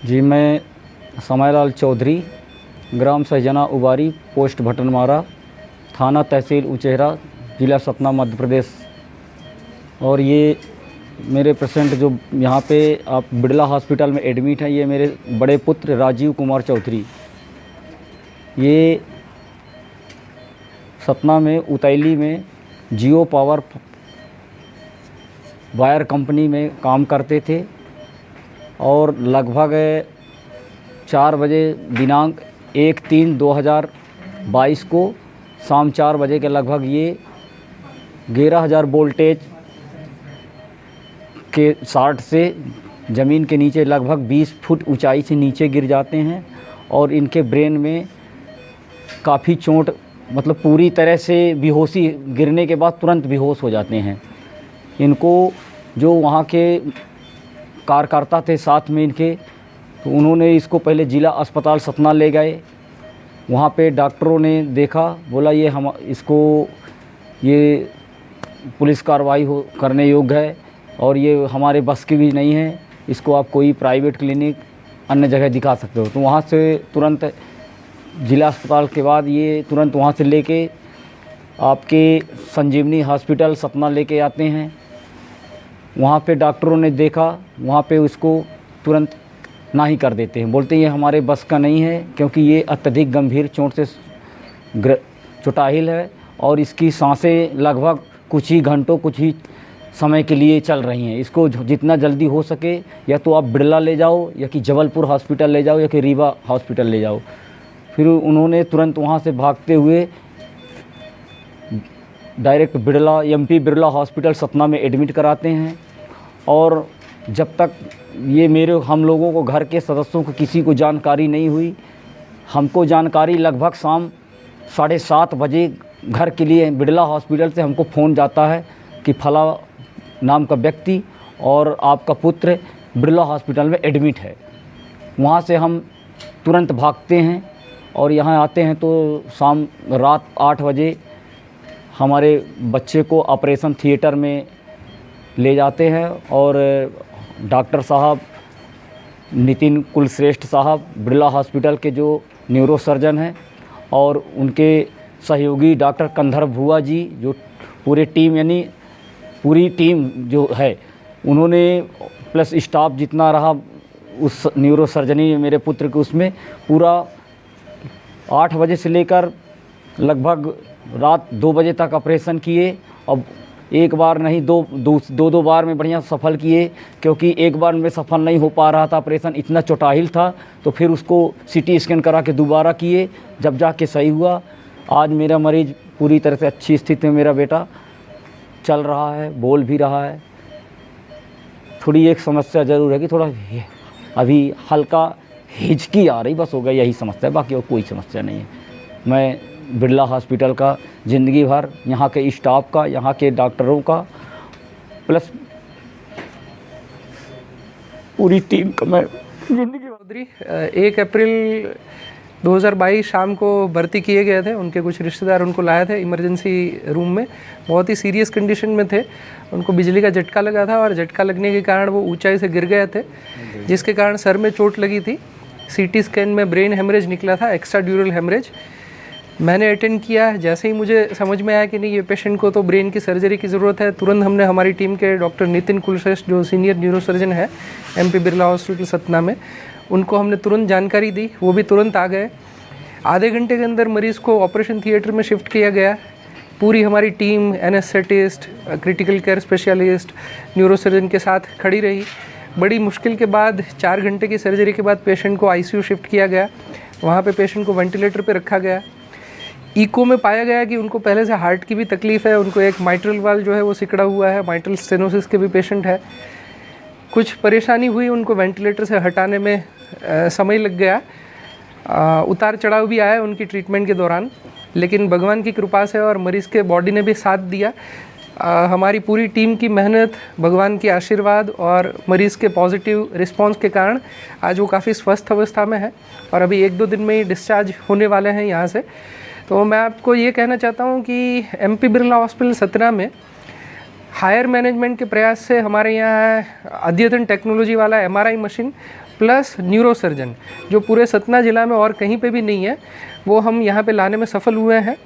जी, मैं समयलाल चौधरी, ग्राम सहजना उबारी, पोस्ट भटनमारा, थाना तहसील उचेहरा, ज़िला सतना, मध्य प्रदेश। और ये मेरे पेशेंट जो यहाँ पे आप बिड़ला हॉस्पिटल में एडमिट हैं, ये मेरे बड़े पुत्र राजीव कुमार चौधरी। ये सतना में उतैली में जियो पावर वायर कंपनी में काम करते थे और लगभग 4 बजे दिनांक 1/3/2022 को शाम 4 बजे के लगभग ये 11,000 वोल्टेज के शॉर्ट से ज़मीन के नीचे लगभग 20 फुट ऊंचाई से नीचे गिर जाते हैं और इनके ब्रेन में काफ़ी चोट, मतलब पूरी तरह से बेहोशी, गिरने के बाद तुरंत बेहोश हो जाते हैं। इनको जो वहाँ के कार्यकर्ता थे साथ में इनके, तो उन्होंने इसको पहले ज़िला अस्पताल सतना ले गए। वहाँ पे डॉक्टरों ने देखा, बोला ये पुलिस कार्रवाई करने योग्य है और ये हमारे बस की भी नहीं है, इसको आप कोई प्राइवेट क्लिनिक अन्य जगह दिखा सकते हो। तो वहाँ से तुरंत ज़िला अस्पताल के बाद ये तुरंत वहाँ से लेके आपके संजीवनी हॉस्पिटल सतना लेके आते हैं। वहाँ पे डॉक्टरों ने देखा, वहाँ पे उसको तुरंत ना ही कर देते हैं, बोलते हैं ये हमारे बस का नहीं है, क्योंकि ये अत्यधिक गंभीर चोट से चोटाहिल है और इसकी सांसें लगभग कुछ ही घंटों, कुछ ही समय के लिए चल रही हैं। इसको जितना जल्दी हो सके या तो आप बिड़ला ले जाओ, या कि जबलपुर हॉस्पिटल ले जाओ, या कि रीवा हॉस्पिटल ले जाओ। फिर उन्होंने तुरंत वहाँ से भागते हुए direct Birla, MP Birla hospital Satna में एडमिट कराते हैं। और जब तक ये हम लोगों को, घर के सदस्यों को किसी को जानकारी नहीं हुई, हमको जानकारी लगभग शाम 7:30 बजे घर के लिए बिड़ला हॉस्पिटल से हमको फ़ोन जाता है कि फला नाम का व्यक्ति और आपका पुत्र बिड़ला हॉस्पिटल में एडमिट है। वहाँ से हम तुरंत भागते हैं और यहाँ आते हैं तो रात 8 बजे हमारे बच्चे को ऑपरेशन थिएटर में ले जाते हैं और डॉक्टर साहब नितिन कुलश्रेष्ठ साहब बिड़ला हॉस्पिटल के जो न्यूरो सर्जन हैं और उनके सहयोगी डॉक्टर कंधर भुआ जी, जो पूरी टीम जो है, उन्होंने प्लस स्टाफ जितना रहा उस न्यूरो सर्जनी मेरे पुत्र के, उसमें पूरा 8 बजे से लेकर लगभग रात 2 बजे तक ऑपरेशन किए। अब एक बार नहीं, दो बार में बढ़िया सफल किए, क्योंकि एक बार में सफल नहीं हो पा रहा था ऑपरेशन, इतना चोटाहिल था। तो फिर उसको सीटी स्कैन करा के दोबारा किए, जब जाके सही हुआ। आज मेरा मरीज़ पूरी तरह से अच्छी स्थिति में, मेरा बेटा चल रहा है, बोल भी रहा है। थोड़ी एक समस्या ज़रूर है कि थोड़ा अभी हल्का हिचकी आ रही, बस हो गया, यही समस्या है, बाकी और कोई समस्या नहीं है। मैं बिड़ला हॉस्पिटल का ज़िंदगी भर, यहाँ के स्टाफ का, यहाँ के डॉक्टरों का, प्लस पूरी टीम का मैं ज़िंदगी चौधरी 1 अप्रैल 2022 शाम को भर्ती किए गए थे। उनके कुछ रिश्तेदार उनको लाए थे इमरजेंसी रूम में, बहुत ही सीरियस कंडीशन में थे। उनको बिजली का झटका लगा था और झटका लगने के कारण वो ऊंचाई से गिर गए थे, जिसके कारण सर में चोट लगी थी। सीटी स्कैन में ब्रेन हेमरेज निकला था, एक्स्ट्रा ड्यूरल हेमरेज। मैंने अटेंड किया। जैसे ही मुझे समझ में आया कि नहीं, ये पेशेंट को तो ब्रेन की सर्जरी की ज़रूरत है, तुरंत हमने हमारी टीम के डॉक्टर नितिन कुलश्रेष्ठ, जो सीनियर न्यूरो सर्जन है एमपी बिड़ला हॉस्पिटल सतना में, उनको हमने तुरंत जानकारी दी। वो भी तुरंत आ गए। आधे घंटे के अंदर मरीज़ को ऑपरेशन थिएटर में शिफ्ट किया गया। पूरी हमारी team, anaesthetist, critical care specialist, neuro surgeon के साथ खड़ी रही। बड़ी मुश्किल के बाद 4 घंटे की सर्जरी के बाद पेशेंट को आईसीयू शिफ्ट किया गया। वहाँ पे पेशेंट को वेंटिलेटर पे रखा गया। इको में पाया गया कि उनको पहले से हार्ट की भी तकलीफ़ है, उनको एक माइट्रल वाल्व जो है वो सिकड़ा हुआ है, माइट्रल स्टेनोसिस के भी पेशेंट है। कुछ परेशानी हुई, उनको वेंटिलेटर से हटाने में समय लग गया। उतार चढ़ाव भी आया उनकी ट्रीटमेंट के दौरान, लेकिन भगवान की कृपा से और मरीज़ के बॉडी ने भी साथ दिया। हमारी पूरी टीम की मेहनत, भगवान के आशीर्वाद और मरीज़ के पॉजिटिव रिस्पांस के कारण आज वो काफ़ी स्वस्थ अवस्था में है और अभी 1-2 दिन में ही डिस्चार्ज होने वाले हैं यहाँ से। तो मैं आपको ये कहना चाहता हूँ कि एमपी बिड़ला हॉस्पिटल सतना में हायर मैनेजमेंट के प्रयास से हमारे यहाँ अद्यतन टेक्नोलॉजी वाला MRI मशीन प्लस न्यूरोसर्जन जो पूरे सतना ज़िला में और कहीं पे भी नहीं है, वो हम यहाँ पे लाने में सफल हुए हैं।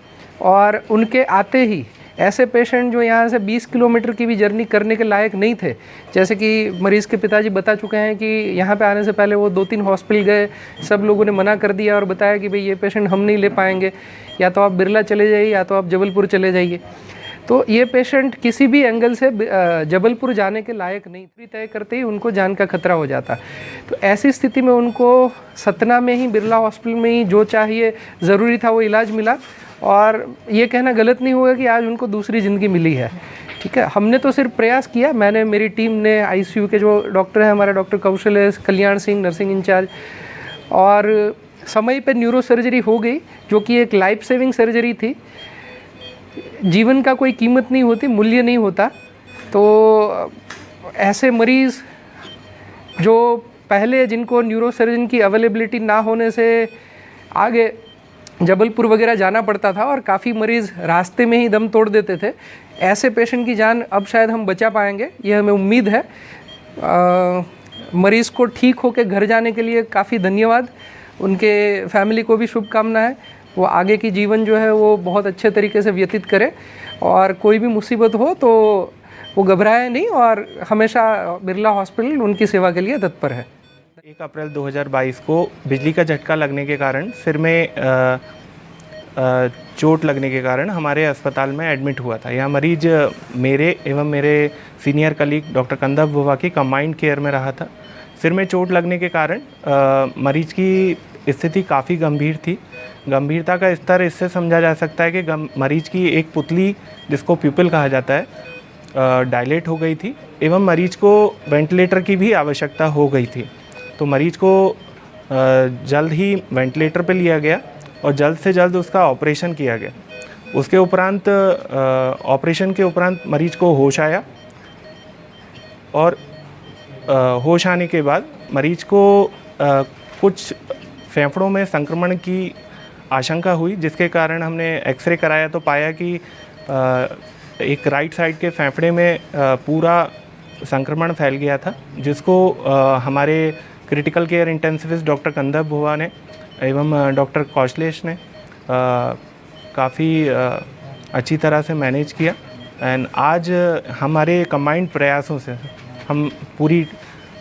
और उनके आते ही ऐसे पेशेंट जो यहाँ से 20 किलोमीटर की भी जर्नी करने के लायक नहीं थे, जैसे कि मरीज़ के पिताजी बता चुके हैं कि यहाँ पे आने से पहले वो 2-3 हॉस्पिटल गए, सब लोगों ने मना कर दिया और बताया कि भाई ये पेशेंट हम नहीं ले पाएंगे, या तो आप बिरला चले जाइए या तो आप जबलपुर चले जाइए। तो ये पेशेंट किसी भी एंगल से जबलपुर जाने के लायक नहीं, भी तय करते ही उनको जान का खतरा हो जाता। तो ऐसी स्थिति में उनको सतना में ही बिरला हॉस्पिटल में ही जो चाहिए ज़रूरी था वो इलाज मिला, और ये कहना गलत नहीं होगा कि आज उनको दूसरी ज़िंदगी मिली है। ठीक है, हमने तो सिर्फ प्रयास किया, मैंने, मेरी टीम ने, आईसीयू के जो डॉक्टर हैं हमारा डॉक्टर कौशल है, कल्याण सिंह नर्सिंग इंचार्ज, और समय पे न्यूरो सर्जरी हो गई जो कि एक लाइफ सेविंग सर्जरी थी। जीवन का कोई कीमत नहीं होती, मूल्य नहीं होता। तो ऐसे मरीज़ जो पहले जिनको न्यूरो सर्जन की अवेलेबिलिटी ना होने से आगे जबलपुर वगैरह जाना पड़ता था और काफ़ी मरीज़ रास्ते में ही दम तोड़ देते थे, ऐसे पेशेंट की जान अब शायद हम बचा पाएंगे, ये हमें उम्मीद है। मरीज़ को ठीक होकर घर जाने के लिए काफ़ी धन्यवाद, उनके फैमिली को भी शुभकामनाएं। वो आगे की जीवन जो है वो बहुत अच्छे तरीके से व्यतीत करे, और कोई भी मुसीबत हो तो वो घबराए नहीं, और हमेशा बिरला हॉस्पिटल उनकी सेवा के लिए तत्पर है। 1 अप्रैल 2022 को बिजली का झटका लगने के कारण सिर में चोट लगने के कारण हमारे अस्पताल में एडमिट हुआ था। यह मरीज मेरे एवं मेरे सीनियर कलीग डॉक्टर कंदव बुवा की कंबाइंड केयर में रहा था। सिर में चोट लगने के कारण मरीज की स्थिति काफ़ी गंभीर थी। गंभीरता का स्तर इससे समझा जा सकता है कि मरीज की एक पुतली, जिसको प्यूपिल कहा जाता है, डायलेट हो गई थी एवं मरीज को वेंटिलेटर की भी आवश्यकता हो गई थी। तो मरीज को जल्द ही वेंटिलेटर पे लिया गया और जल्द से जल्द उसका ऑपरेशन किया गया। उसके उपरांत ऑपरेशन के उपरांत मरीज को होश आया, और होश आने के बाद मरीज को कुछ फेफड़ों में संक्रमण की आशंका हुई, जिसके कारण हमने एक्सरे कराया तो पाया कि एक राइट साइड के फेफड़े में पूरा संक्रमण फैल गया था, जिसको हमारे क्रिटिकल केयर इंटेंसिविस्ट डॉक्टर कंदव बुवा ने एवं डॉक्टर कौशलेश ने काफ़ी अच्छी तरह से मैनेज किया। एंड आज हमारे कंबाइंड प्रयासों से हम पूरी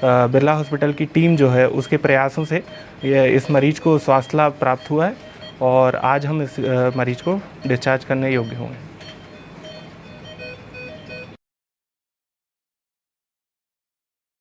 बिरला हॉस्पिटल की टीम जो है उसके प्रयासों से इस मरीज को स्वास्थ्य लाभ प्राप्त हुआ है, और आज हम इस मरीज को डिस्चार्ज करने योग्य होंगे।